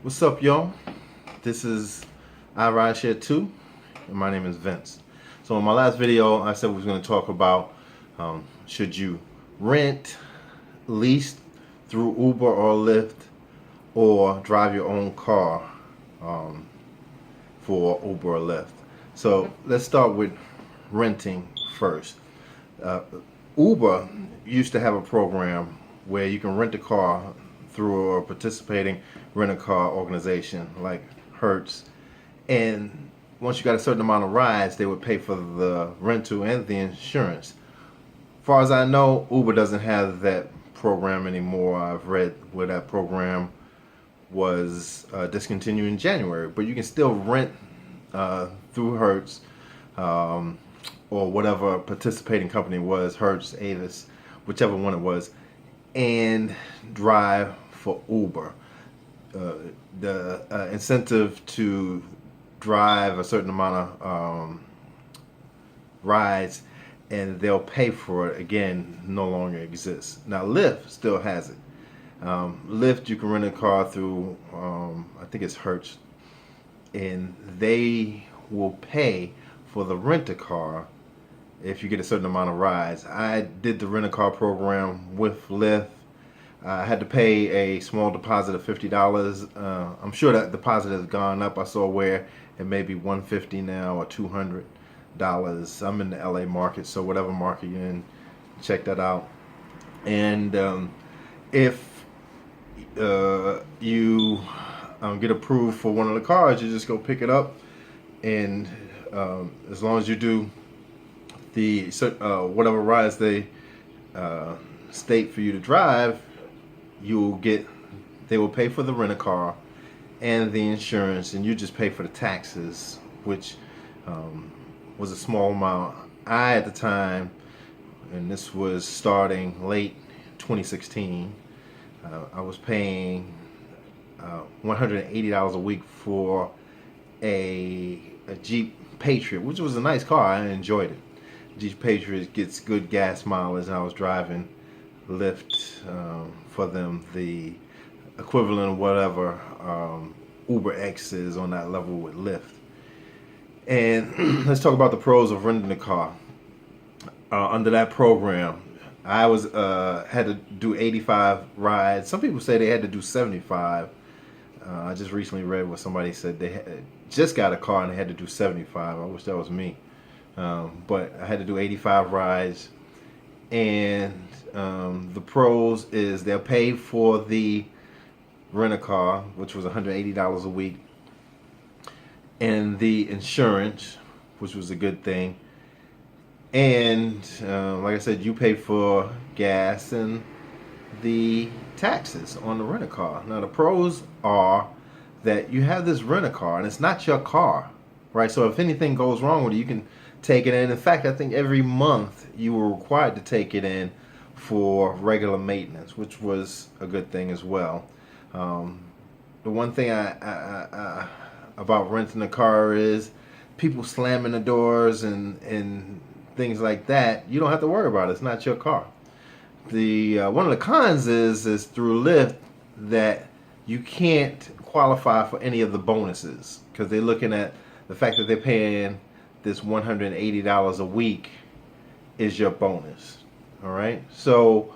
What's up, y'all? This is iRideshare 2, and my name is Vince. So in my last video, I said we was going to talk about should you rent, lease through Uber or Lyft, or drive your own car um, for Uber or Lyft. So let's start with renting first. Uh, Uber used to have a program where you can rent a car through a participating rent-a-car organization like Hertz, and once you got a certain amount of rides, they would pay for the rental and the insurance. As far as I know, Uber doesn't have that program anymore. I've read where that program was discontinued in January, but you can still rent through Hertz um, or whatever participating company was, Hertz, Avis, whichever one it was, and drive for Uber. The incentive to drive a certain amount of rides and they'll pay for it again no longer exists. Now Lyft still has it. Lyft, you can rent a car through, I think it's Hertz, and they will pay for the rent a car if you get a certain amount of rides. I did the rent a car program with Lyft. I had to pay a small deposit of $50. I'm sure that deposit has gone up. I saw where it may be $150 now or $200. I'm in the LA market, so whatever market you're in, check that out. And if you get approved for one of the cars, you just go pick it up, and as long as you do the whatever rides they state for you to drive, they will pay for the rent a car and the insurance, and you just pay for the taxes, which was a small amount. At the time, and this was starting late 2016, I was paying $180 a week for a Jeep Patriot, which was a nice car. I enjoyed it. Jeep Patriot gets good gas mileage, and I was driving Lyft for them, the equivalent of whatever Uber X is on that level with Lyft. And let's talk about the pros of renting a car. Under that program, I was had to do 85 rides. Some people say they had to do 75. I just recently read where somebody said they just got a car and they had to do 75. I wish that was me. But I had to do 85 rides. And the pros is they'll pay for the rent-a-car, which was $180 a week, and the insurance, which was a good thing. And like I said, you pay for gas and the taxes on the rent-a-car. Now the pros are that you have this rent-a-car and it's not your car, right? So if anything goes wrong with it, you can take it in. In fact, I think every month you were required to take it in for regular maintenance, which was a good thing as well. The one thing I about renting a car is people slamming the doors and things like that. You don't have to worry about it. It's not your car. The one of the cons is through Lyft that you can't qualify for any of the bonuses because they're looking at the fact that they're paying this $180 a week is your bonus. All right. So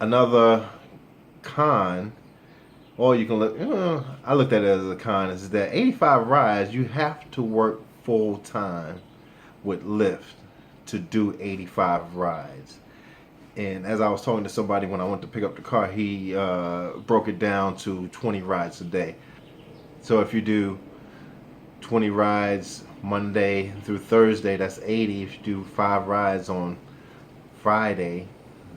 another con, or you can look. I looked at it as a con is that 85 rides you have to work full time with Lyft to do 85 rides. And as I was talking to somebody when I went to pick up the car, he broke it down to 20 rides a day. So if you do 20 rides Monday through Thursday, that's 80. If you do 5 rides on Friday,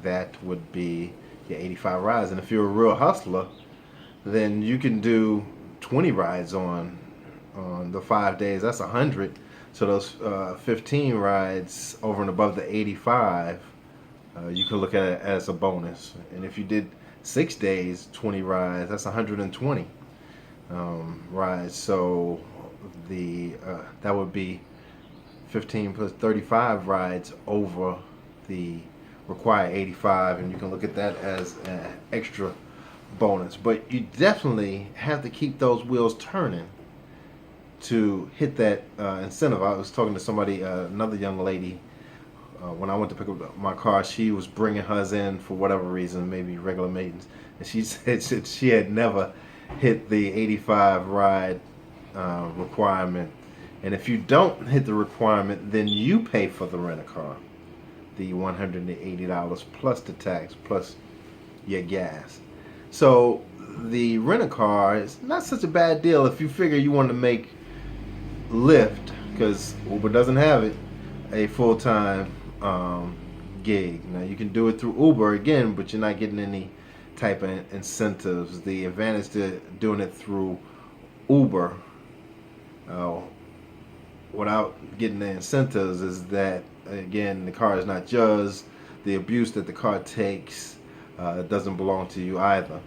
that would be your 85 rides. And if you're a real hustler, then you can do 20 rides on the 5 days. That's 100. So those 15 rides over and above the 85, you can look at it as a bonus. And if you did 6 days, 20 rides, that's 120 rides. So that would be 15 plus 35 rides over the required 85, and you can look at that as an extra bonus. But you definitely have to keep those wheels turning to hit that incentive. I was talking to somebody, another young lady, when I went to pick up my car. She was bringing hers in for whatever reason, maybe regular maintenance, and she said she had never hit the 85 ride requirement. And if you don't hit the requirement, then you pay for the rent a car, the $180 plus the tax plus your gas. So the rent a car is not such a bad deal if you figure you want to make Lyft, because Uber doesn't have it, a full-time gig. Now you can do it through Uber again, but you're not getting any type of incentives. The advantage to doing it through Uber uh, without getting the incentives is that, again, the car is not yours. The abuse that the car takes doesn't belong to you either.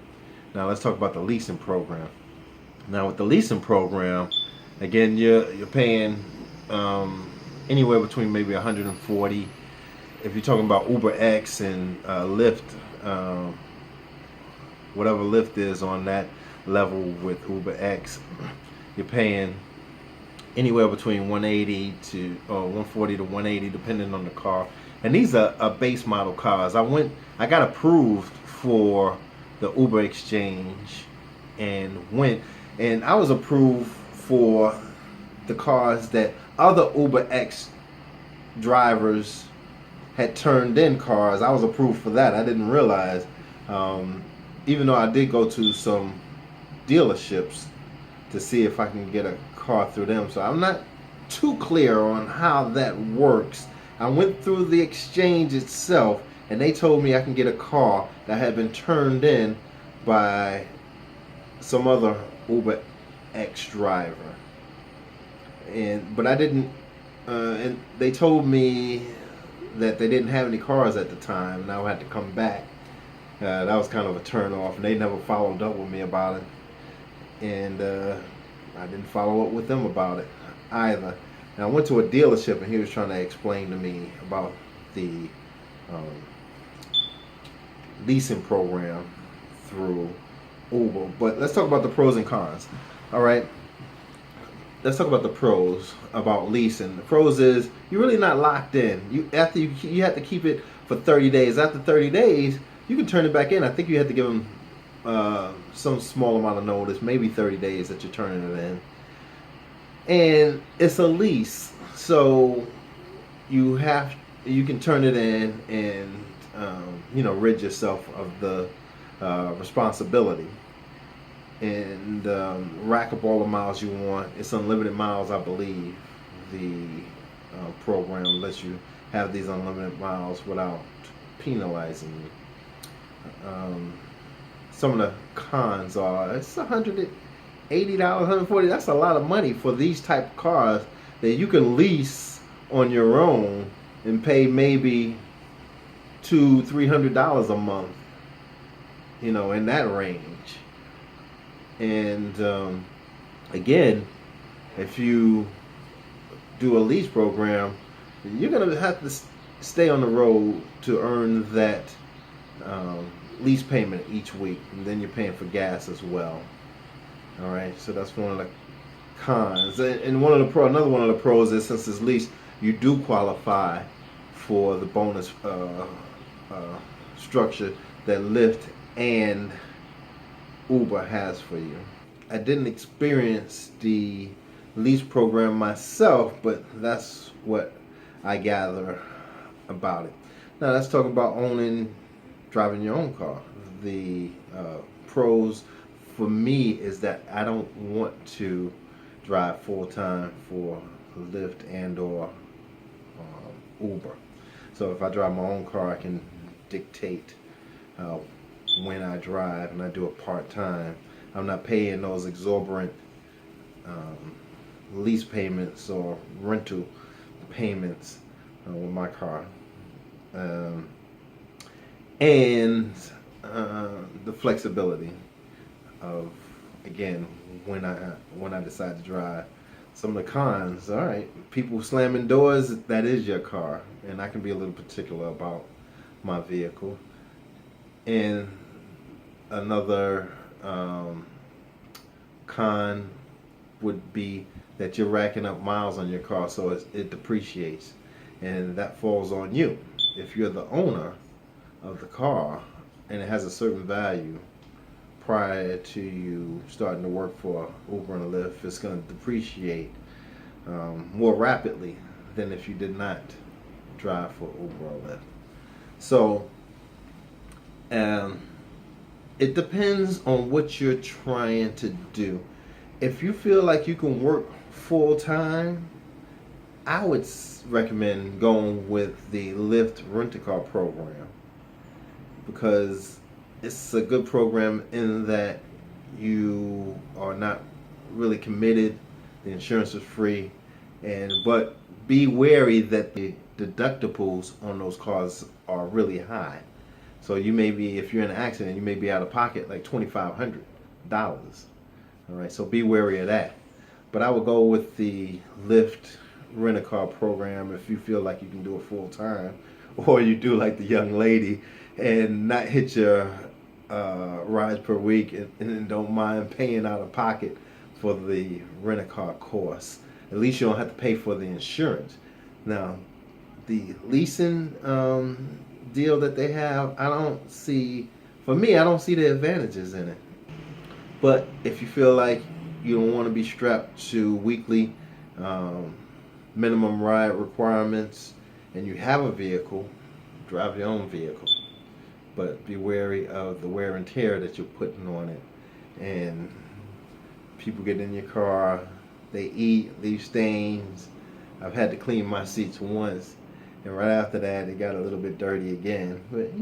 Now let's talk about the leasing program. Now with the leasing program, again, you're paying anywhere between maybe 140. If you're talking about Uber X and Lyft, whatever Lyft is on that level with Uber X, you're paying anywhere between 180 to 140 to 180, depending on the car. And these are base model cars. I got approved for the Uber Exchange and I was approved for the cars that other Uber X drivers had turned in cars. I was approved for that. I didn't realize, even though I did go to some dealerships to see if I can get a car through them. So I'm not too clear on how that works. I went through the exchange itself, and they told me I can get a car that had been turned in by some other Uber X driver. But I didn't, and they told me that they didn't have any cars at the time, and I had to come back. That was kind of a turn off, and they never followed up with me about it. And I didn't follow up with them about it either. And I went to a dealership, and he was trying to explain to me about the leasing program through Uber. But let's talk about the pros and cons. All right. Let's talk about the pros about leasing. The pros is you're really not locked in. You have to keep it for 30 days. After 30 days, you can turn it back in. I think you have to give them some small amount of notice, maybe 30 days that you're turning it in. And it's a lease, so you can turn it in and rid yourself of the responsibility. And rack up all the miles you want. It's unlimited miles, I believe. The program lets you have these unlimited miles without penalizing you. Some of the cons are it's $180, $140. That's a lot of money for these type of cars that you can lease on your own and pay maybe $200-$300 a month. In that range. And again, if you do a lease program, you're going to have to stay on the road to earn that lease payment each week, and then you're paying for gas as well. All right, so that's one of the cons. And another one of the pros is, since it's lease, you do qualify for the bonus structure that Lyft and Uber has for you. I didn't experience the lease program myself, but that's what I gather about it. Now let's talk about driving your own car. The pros for me is that I don't want to drive full time for Lyft and or Uber. So if I drive my own car, I can dictate when I drive, and I do it part-time. I'm not paying those exorbitant lease payments or rental payments with my car. And the flexibility of, again, when I decide to drive. Some of the cons, all right, people slamming doors, that is your car, and I can be a little particular about my vehicle. And Another con would be that you're racking up miles on your car, so it depreciates, and that falls on you. If you're the owner of the car and it has a certain value prior to you starting to work for Uber and Lyft, it's going to depreciate more rapidly than if you did not drive for Uber or Lyft. So um, it depends on what you're trying to do. If you feel like you can work full time, I would recommend going with the Lyft rent-a-car program, because it's a good program in that you are not really committed. The insurance is free, but be wary that the deductibles on those cars are really high. So you may be, if you're in an accident, you may be out of pocket like $2,500. All right, so be wary of that. But I would go with the Lyft rent-a-car program if you feel like you can do it full time, or you do like the young lady and not hit your rides per week, and don't mind paying out of pocket for the rent-a-car course. At least you don't have to pay for the insurance. Now, the leasing deal that they have, I don't see the advantages in it. But if you feel like you don't want to be strapped to weekly minimum ride requirements and you have a vehicle, drive your own vehicle. But be wary of the wear and tear that you're putting on it. And people get in your car, they eat, leave stains. I've had to clean my seats once, and right after that, it got a little bit dirty again. But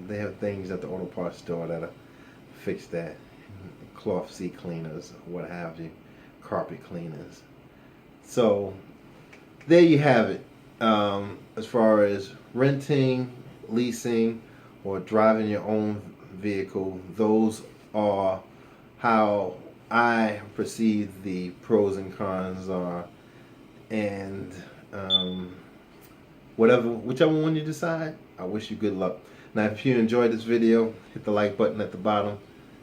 they have things at the auto parts store that'll fix that. Cloth seat cleaners, what have you, carpet cleaners. So there you have it. As far as renting, leasing, or driving your own vehicle, those are how I perceive the pros and cons are. And whichever one you decide, I wish you good luck. Now, if you enjoyed this video, hit the like button at the bottom.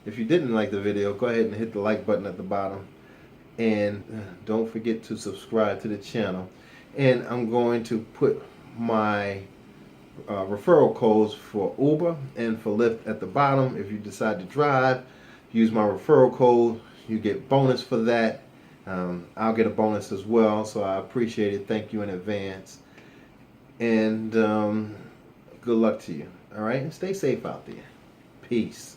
If you didn't like the video, go ahead and hit the like button at the bottom. And don't forget to subscribe to the channel. And I'm going to put my referral codes for Uber and for Lyft at the bottom. If you decide to drive, use my referral code. You get bonus for that. I'll get a bonus as well, so I appreciate it. Thank you in advance. And good luck to you. All right? And stay safe out there. Peace.